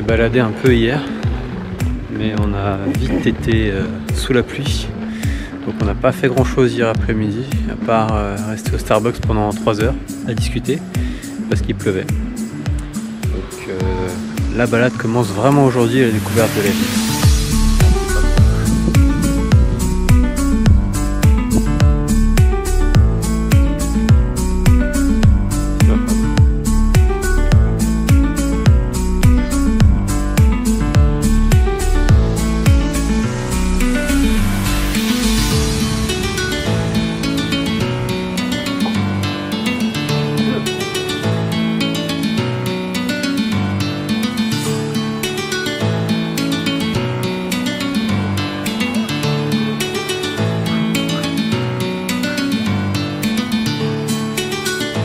baladé un peu hier, mais on a vite été sous la pluie. Donc on n'a pas fait grand chose hier après-midi, à part rester au Starbucks pendant 3 heures à discuter, parce qu'il pleuvait. Donc la balade commence vraiment aujourd'hui à la découverte de la ville.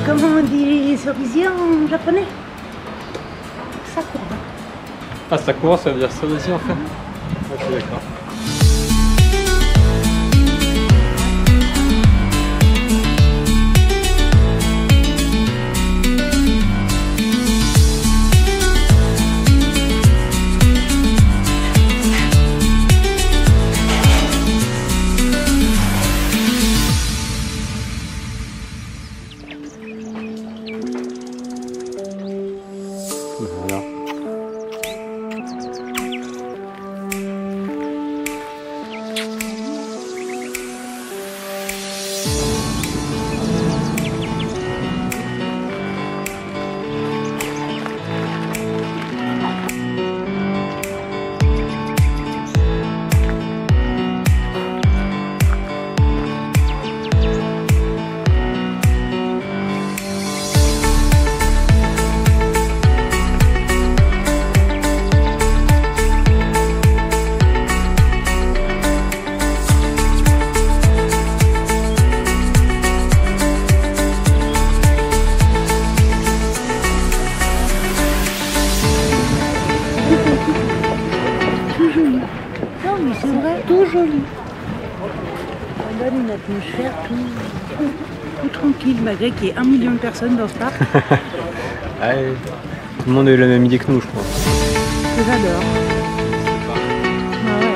Comment on dit cerisier en japonais? Sakura. Ah, Sakura, ça veut dire cerisier en fait? Ah, je suis d'accord. Voilà. Tout joli. Non mais c'est vrai, tout joli. Ça donne une atmosphère tout tranquille, malgré qu'il y ait 1 million de personnes dans ce parc. Allez, tout le monde a eu la même idée que nous, je crois. J'adore. Ah ouais.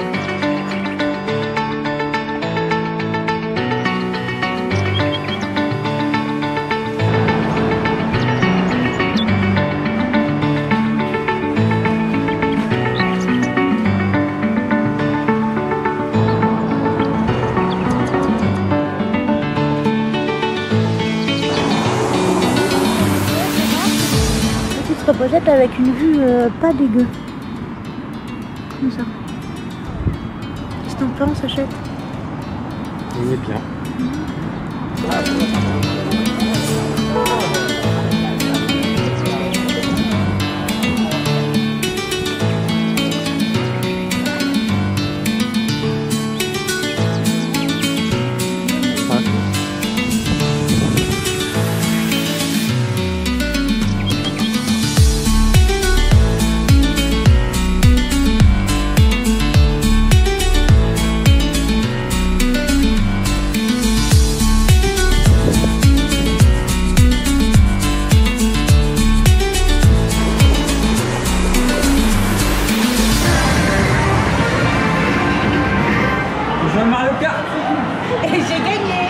Reposette avec une vue pas dégueu. Comme ça. Qu'est-ce que t'en penses, Hachette? Il est bien. Mario Kart. Et j'ai gagné.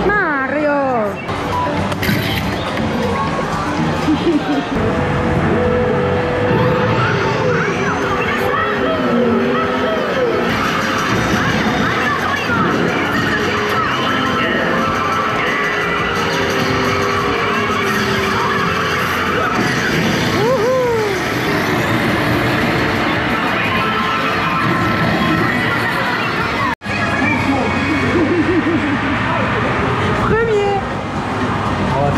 Mario.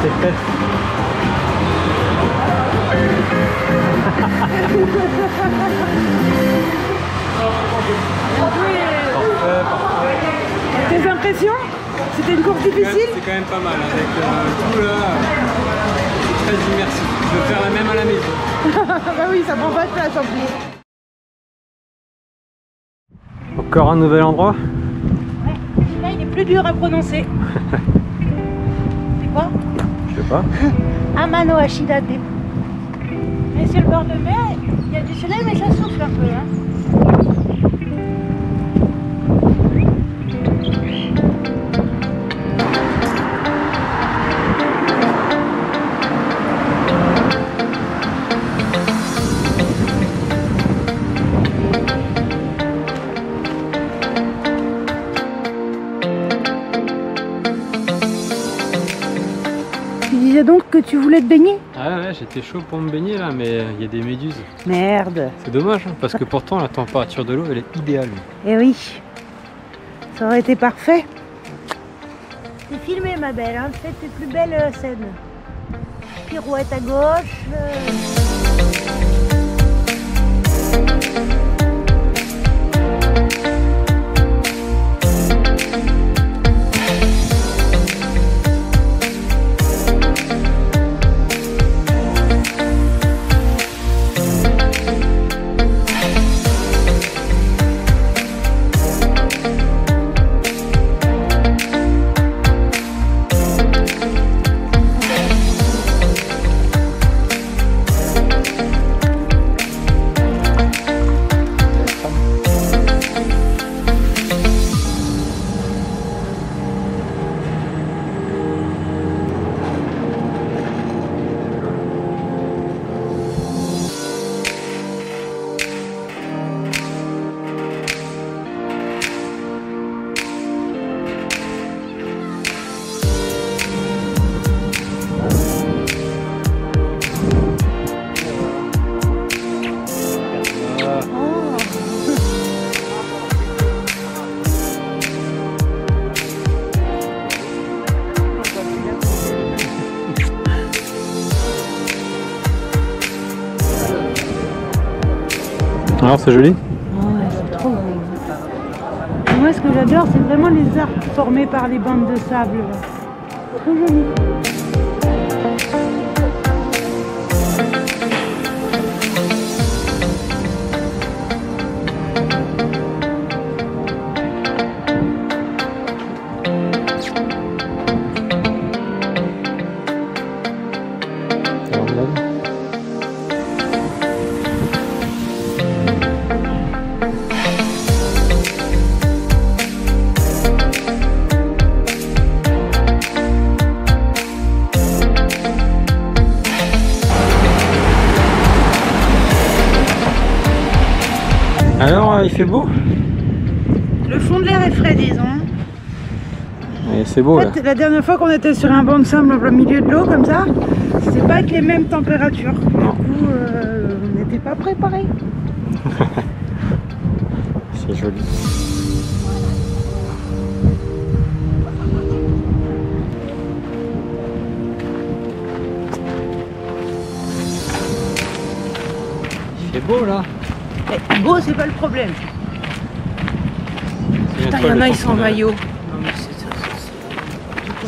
C'est peut-être. Tes impressions? C'était une course difficile? C'est quand même pas mal avec tout là. C'est très immersif. Je veux faire la même à la maison. Bah oui, ça prend pas de place en plus. Encore un nouvel endroit? Ouais, celui-là il est plus dur à prononcer. C'est quoi? Je sais pas. Amano Ashidate. Mais sur le bord de mer, il y a du soleil, mais ça souffle un peu. Hein. Tu disais donc que tu voulais te baigner? Ah ouais, j'étais chaud pour me baigner là, mais il y a des méduses. Merde. C'est dommage, hein, parce que pourtant la température de l'eau elle est idéale. Eh oui, ça aurait été parfait. T'es filmée ma belle, hein. Fais tes plus belles scènes. Pirouette à gauche. Alors c'est joli? Ouais, c'est trop beau. Moi ce que j'adore c'est vraiment les arcs formés par les bandes de sable. Trop joli. Alors il fait beau? Le fond de l'air est frais disons. Et c'est beau En là. fait, la dernière fois qu'on était sur un banc de sable au milieu de l'eau comme ça, c'était pas avec les mêmes températures. Du coup, on n'était pas préparés. C'est joli. Il fait beau là. Mais beau, c'est pas le problème. Putain, il y en a, ils sont en maillot. Non, mais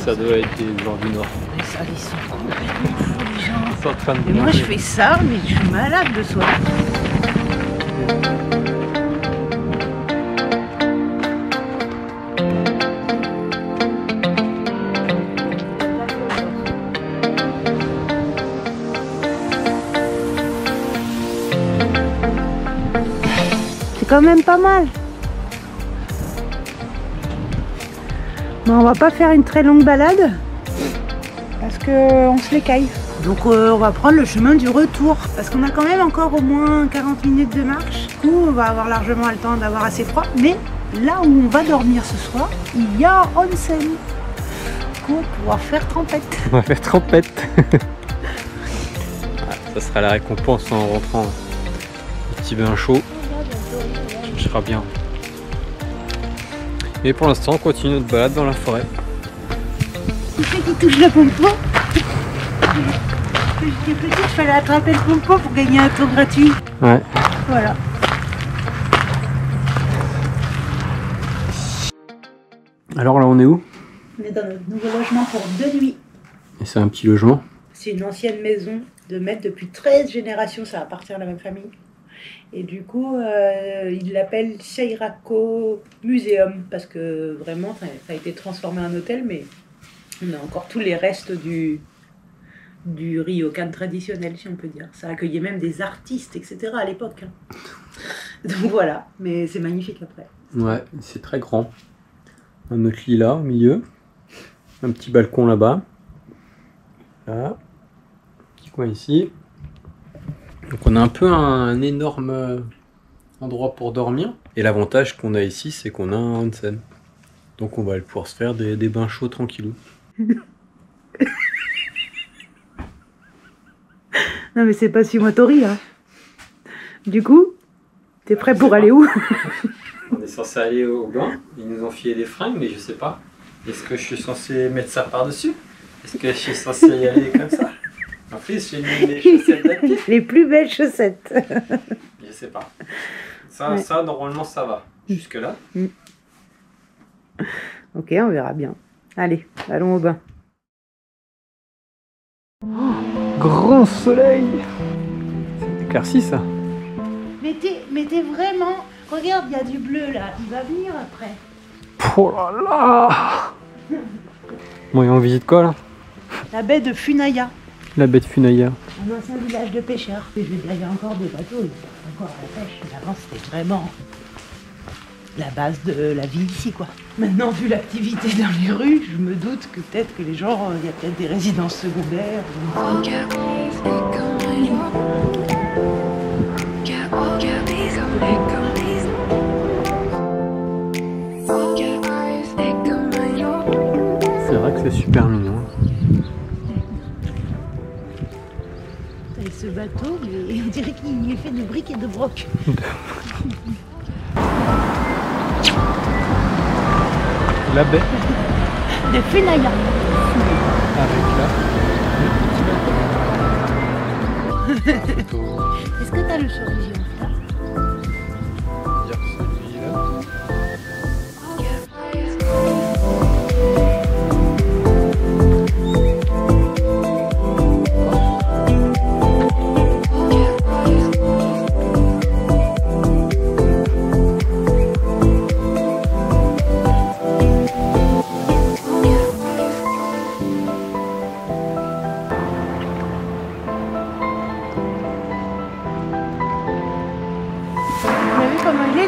ça doit être des gens du Nord. mais ça, ils sont complètement fous, les gens. Ils sont en train de Et moi, je manger. fais ça, mais je suis malade de soif. C'est quand même pas mal. Mais on va pas faire une très longue balade parce qu'on se l'écaille. Donc on va prendre le chemin du retour parce qu'on a quand même encore au moins 40 minutes de marche. Du coup on va avoir largement le temps d'avoir assez froid. Mais là où on va dormir ce soir, il y a un onsen. Du coup on va pouvoir faire trempette. On va faire trempette. Ça sera la récompense en rentrant. Un petit bain chaud. Ça sera bien. Et pour l'instant on continue notre balade dans la forêt. Qui c'est qui touche le pompon? Quand j'étais petite, il fallait attraper le pompon pour gagner un tour gratuit. Ouais. Voilà. Alors là on est où? On est dans notre nouveau logement pour 2 nuits. Et c'est un petit logement. C'est une ancienne maison de maître depuis 13 générations, ça appartient à la même famille. Et du coup, ils l'appellent Seirako Museum parce que vraiment, ça a été transformé en hôtel, mais on a encore tous les restes du ryokan traditionnel, si on peut dire. Ça accueillait même des artistes, etc. à l'époque. Hein. Donc voilà, mais c'est magnifique après. Ouais, c'est très grand. Un autre lit là, au milieu. Un petit balcon là-bas. Là. Petit coin ici. Donc on a un peu un énorme endroit pour dormir. Et l'avantage qu'on a ici, c'est qu'on a un onsen. Donc on va pouvoir se faire des bains chauds tranquillou. Non mais c'est pas Sumotori, hein. Du coup, t'es prêt pour aller où? On est censé aller au bain. Ils nous ont filé des fringues, mais je sais pas. Est-ce que je suis censé mettre ça par-dessus? Est-ce que je suis censé y aller comme ça? En plus, j'ai mis les chaussettes d'habit. Les plus belles chaussettes. Je sais pas. Ça, normalement, ça va. Jusque-là. Ok, on verra bien. Allez, allons au bain. Oh, grand soleil! C'est éclairci, ça. Mais t'es vraiment... Regarde, il y a du bleu là. Il va venir après. Oh là là! Bon, et on visite quoi, là? La baie de Funaya. La baie de Funaya. Un ancien village de pêcheurs. Il y a encore des bateaux, il y a encore la pêche. Mais avant, c'était vraiment la base de la vie ici, quoi. Maintenant, vu l'activité dans les rues, je me doute que peut-être que les gens, il y a peut-être des résidences secondaires. C'est vrai que c'est super mignon. Et ce bateau, mais on dirait qu'il est fait de briques et de broc. La baie De Funaya. avec là le petit bateau. Est-ce que t'as le chirurgien là? Dire celui-là.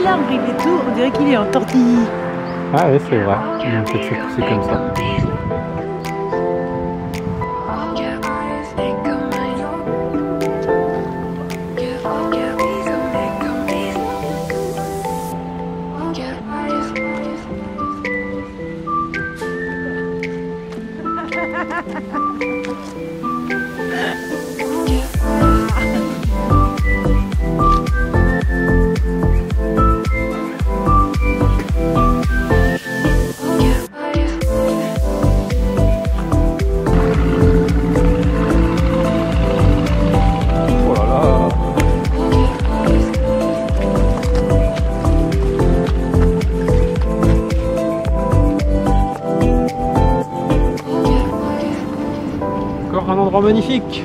L'arbre il est tout, on dirait qu'il est en tortille. Ah oui, c'est vrai. Il a peut-être fait pousser comme ça. Un endroit magnifique.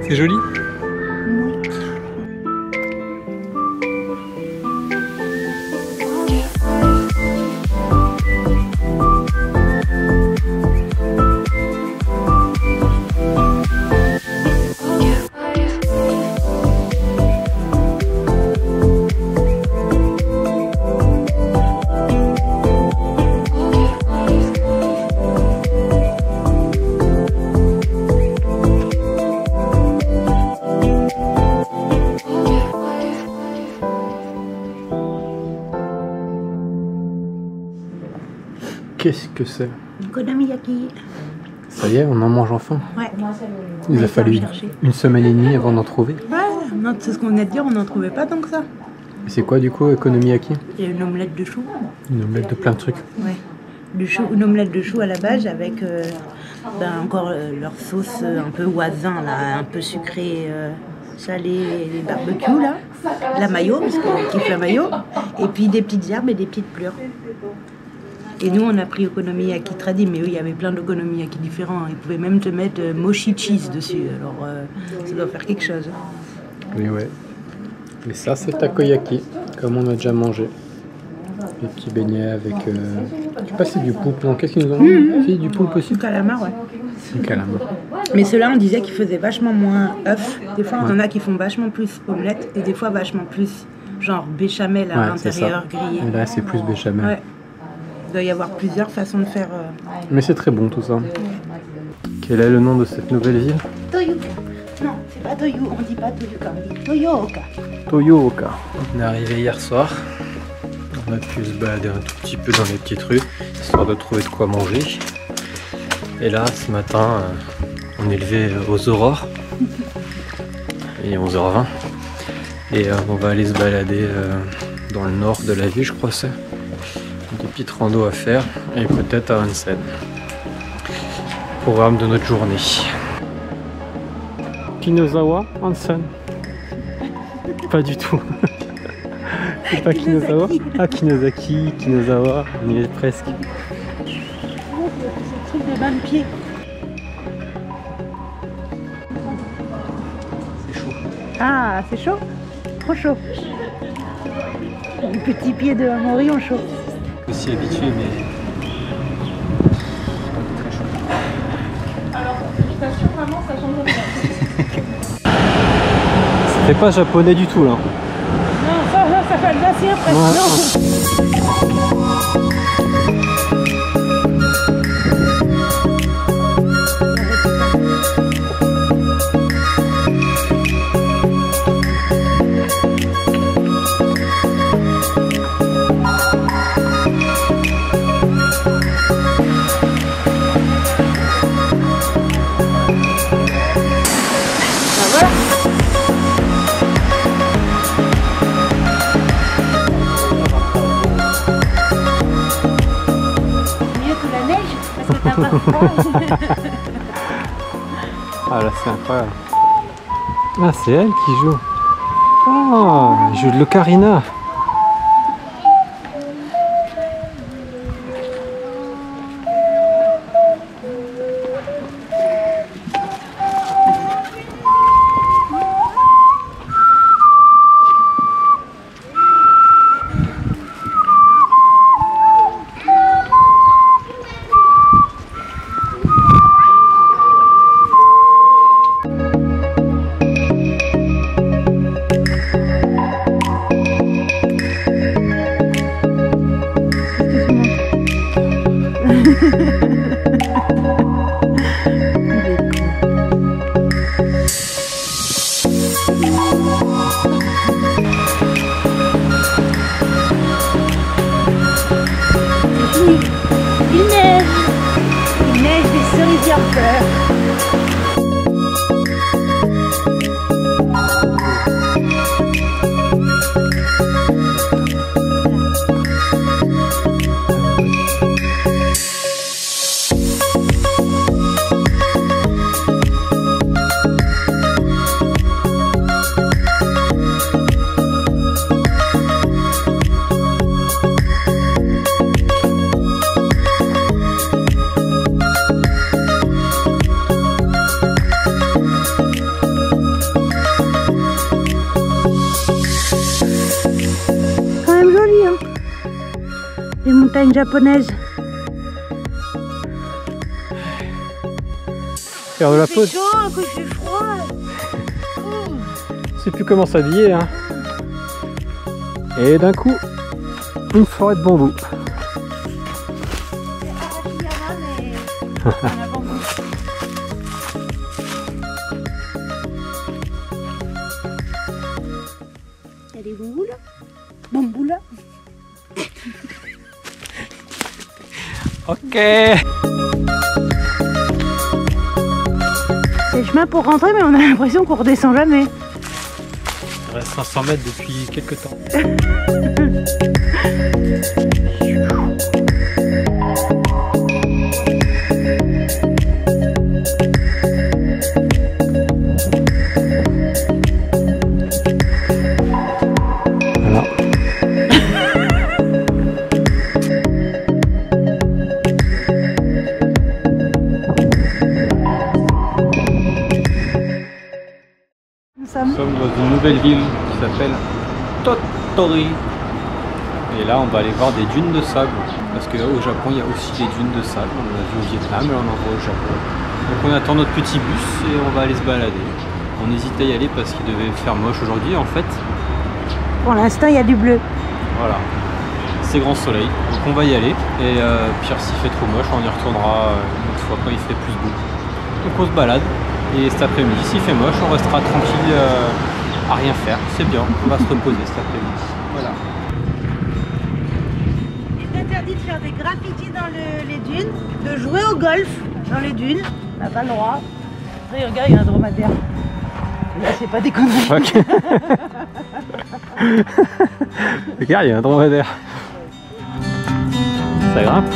C'est joli. Qu'est-ce que c'est? Okonomiyaki. Ça y est, on en mange enfin. Ouais. Il a fallu une semaine et demie avant d'en trouver. Ouais, non, c'est ce qu'on venait de dire, on n'en trouvait pas tant que ça. Et c'est quoi du coup, okonomiyaki? Il y a une omelette de chou. Une omelette de plein de trucs. Ouais. Une omelette de chou à la base avec encore leur sauce un peu voisin, là, un peu sucrée salé et barbecue là, la mayo, parce qu'on kiffe la mayo, et puis des petites herbes et des petites plures. Et nous on a pris okonomiyaki tradi, mais eux il y avait plein d'okonomiyaki différents, ils pouvaient même te mettre mochi cheese dessus, alors ça doit faire quelque chose. Mais ouais. Mais ça c'est takoyaki, comme on a déjà mangé. Les petits beignets avec... Je sais pas si c'est du poulpe, non, qu'est-ce qu'ils nous ont dit? Si, du poulpe aussi. Du calamar, ouais. Du calamar. Mais ceux-là, on disait qu'ils faisaient vachement moins œufs. Des fois, on en a qui font vachement plus omelette et des fois vachement plus genre béchamel à l'intérieur grillé. Et là, c'est plus béchamel. Ouais. Il doit y avoir plusieurs façons de faire. Mais c'est très bon tout ça. Quel est le nom de cette nouvelle ville? Toyooka. Non, c'est pas Toyu, on dit pas Toyooka, on dit Toyooka. Toyooka. On est arrivé hier soir. On a pu se balader un tout petit peu dans les petites rues, histoire de trouver de quoi manger. Et là, ce matin, on est levé aux aurores. Il est 11h20. Et on va aller se balader dans le nord de la ville, je crois c'est. Des petites randos à faire et peut-être à Onsen. Programme de notre journée. Kinozawa, Onsen. Pas du tout. C'est pas Kinozawa? Ah, Kinosaki, Kinozawa, on y est presque. C'est ce truc de bain de pied. C'est chaud. Ah, c'est chaud? Trop chaud. Les petits pieds de Amaury ont chaud. Aussi habitué, mais... très chaud. Alors, je t'assure vraiment, ça change rien. C'était pas japonais du tout là. Non, ça fait alsacien presque. Ah là c'est incroyable. Ah c'est elle qui joue. Oh, elle joue de l'ocarina. Il neige des cerisiers en fleurs. Les montagnes japonaises. Faire de la pause. C'est chaud, il fait froid. Je sais plus comment s'habiller. Hein. Et d'un coup, une forêt de bambou. Il y a des bambous là. Bambous là. Ok. C'est le chemin pour rentrer, mais on a l'impression qu'on redescend jamais. Il reste 500 mètres depuis quelques temps. nouvelle ville qui s'appelle Tottori. Et là on va aller voir des dunes de sable. Parce qu'au Japon il y a aussi des dunes de sable. On en a vu au Vietnam et on en voit au Japon. Donc on attend notre petit bus et on va aller se balader. On hésitait à y aller parce qu'il devait faire moche aujourd'hui en fait. Pour l'instant il y a du bleu. Voilà. C'est grand soleil. Donc on va y aller. Et pire s'il fait trop moche, on y retournera une autre fois quand il fait plus beau. Donc on se balade. Et cet après-midi, s'il fait moche, on restera tranquille à rien faire. C'est bien, on va se reposer cet après-midi. Voilà. Il est interdit de faire des graffitis dans les dunes, de jouer au golf dans les dunes. On n'a pas le droit. Après, regarde, il y a un dromadaire. Là, c'est pas des conneries. Okay. Regarde, il y a un dromadaire. Ça grimpe.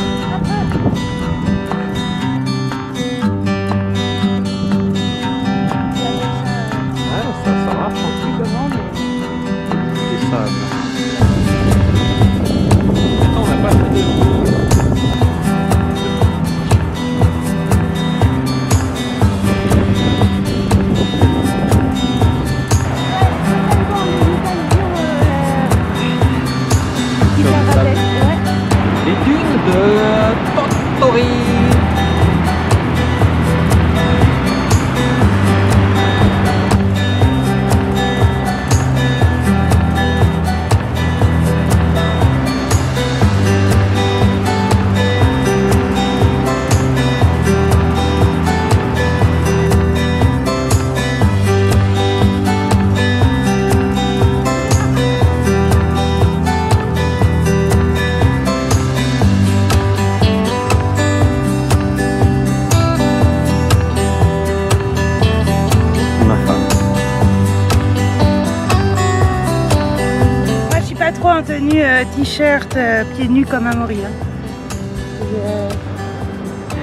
Les dunes de Tottori. En tenue t-shirt, pieds nus comme un mori.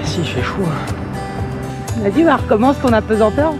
Si, il fait chaud. On a dit, on recommence ton apesanteur.